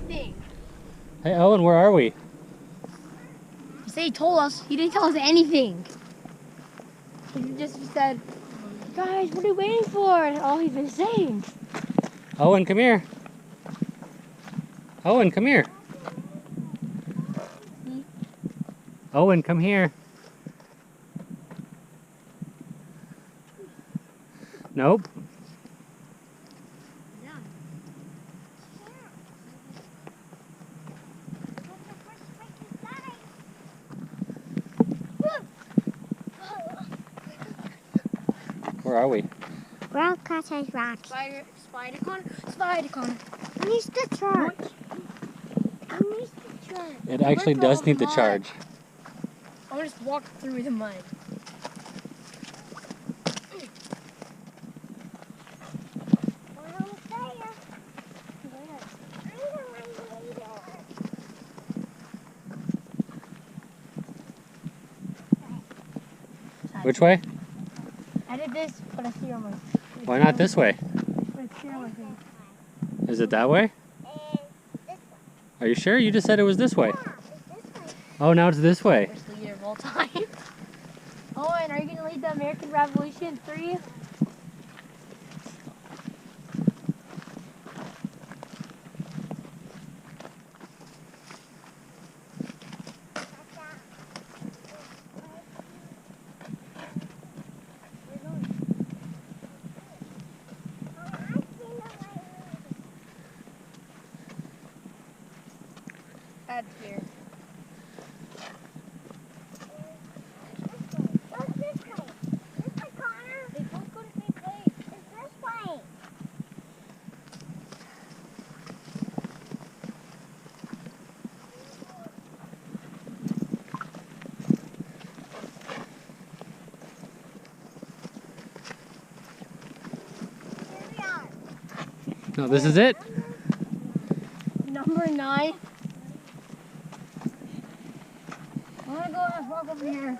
anything. Hey, Owen, where are we? He said he told us. He didn't tell us anything. He just said, guys, what are you waiting for? And all he's been saying. Owen, come here. Owen, come here. Owen, come here. Nope. Where are we? We're on Cottage Rocks. Spider-Con. It needs to charge. It needs to charge. It actually does need to charge. I'm gonna just walk through the mud. Which way? I did this, but I see on my. Why not this way? Is it that way? Are you sure? You just said it was this way. Oh, now it's this way. Worst leader of all time. Owen, are you gonna lead the American Revolution 3? That's here. They both go to the same place. It's this way. Here we are. No, this is it? Number 9. I'm gonna go and walk over here.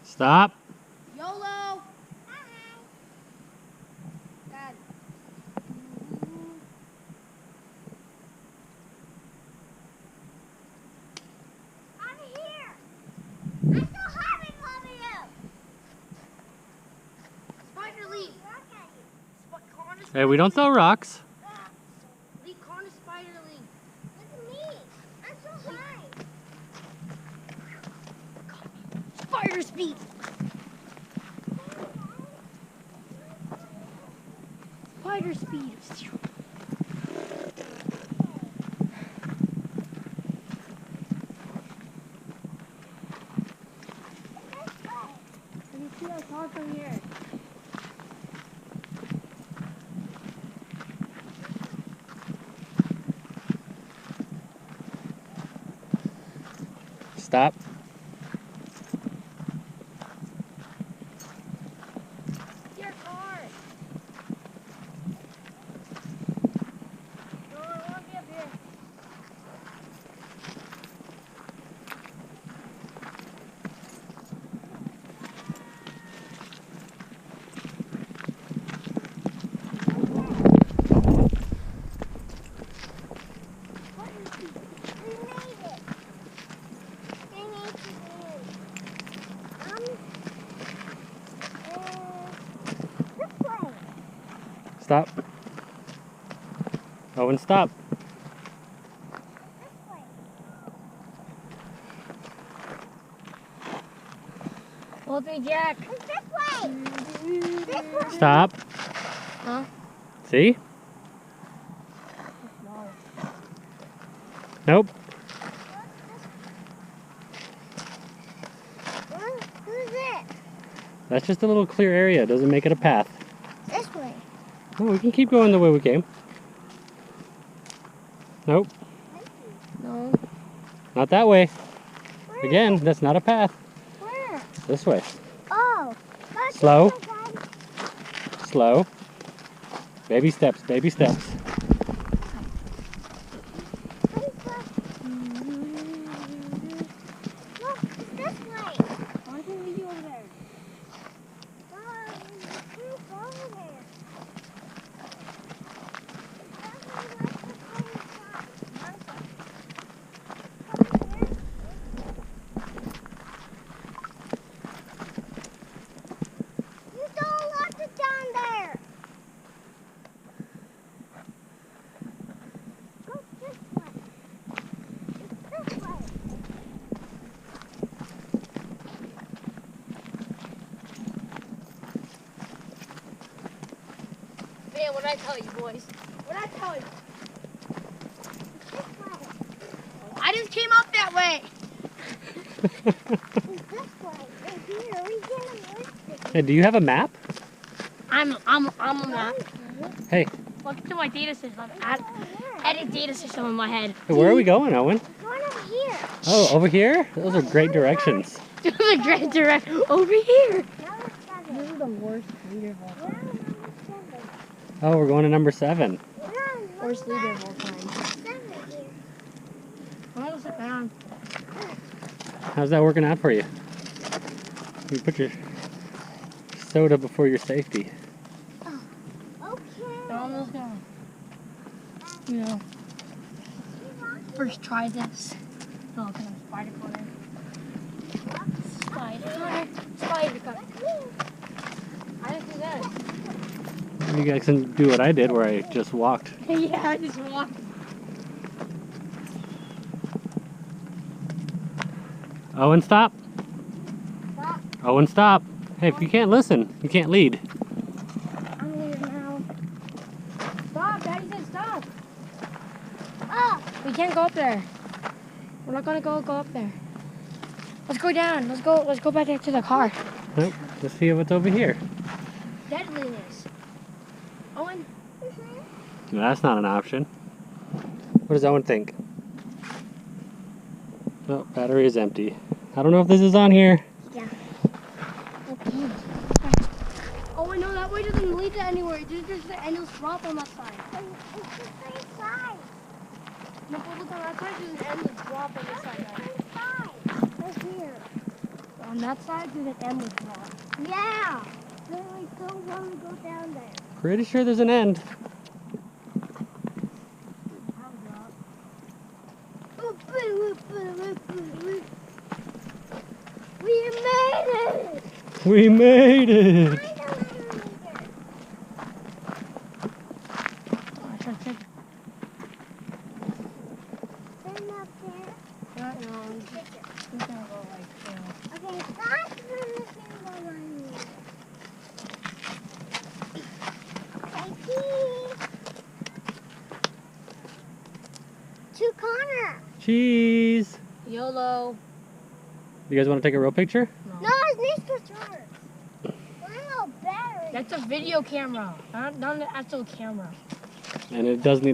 Stop. YOLO! Dad. I'm here. I'm so happy for you. Spider leap. Hey, we don't throw rocks. Leap, Connor, spider leap. Look at me. I'm so high. Spider speed. Spider speed. Can you see us all from here? Stop. Your car. No, I want to be up here. Stop. Owen, stop. Hold me, Jack. It's this way. This way. Stop. Huh? See? No. Nope. Who's it? That's just a little clear area. It doesn't make it a path. This way. Oh, we can keep going the way we came. Nope. No. Not that way. Where? Again, that's not a path. Where? This way. Oh. go. Let's Slow. go, Dad. Slow. Baby steps, baby steps. Look, it's this way. Why can't we do over there? Let's go over there. You don't lock it down there. Go this way. It's this way. Man, what did I tell you, boys? What did I tell you? This way. I just came up that way. It's this way. Right here. We get a list. Hey, do you have a map? I'm a map. Hey, Welcome to my data system. Edit data system in my head. where are we going, Owen? Going over here. Oh, over here? Those are great directions. This is a great direct over here. Number 7. This is the worst leader of all We're time. on number 7. Oh, we're going to number 7. We're on Worst leader number of all time. 7 here. I'm gonna sit down. How's that working out for you? You put your soda before your safety. Okay. So I'm just gonna, you know, first try this. Oh, kind of spider corner. Spider corner. Spider corner. I didn't do that. You guys can do what I did where I just walked. Yeah, I just walked. Owen, stop. Stop. Owen, stop. Hey, if you can't listen, you can't lead. I'm here now. Stop, Daddy said stop. Oh, We can't go up there. We're not gonna go up there. Let's go down. Let's go back there to the car. Nope. Let's see what's over here. Deadliness. Owen. No, that's not an option. What does Owen think? Oh, battery is empty. I don't know if this is on here. Okay. Oh, I know that way doesn't lead to anywhere. There's just an endless drop on that side. it's the same size. No, but look on that side. There's an endless drop on this side. Right? Same size. Right here. On that side, there's an endless drop. Yeah. Then we still want to go down there. Pretty sure there's an end. We made it! We made it! Oh, I tried to take Stand up there. that. No, he's gonna go like, you know. Okay, that's the missing one on you. Okay, cheese. To Connor. Cheese! YOLO. You guys want to take a real picture? No, it needs to charge. We're no battery. That's a video camera, not an actual camera. And it does need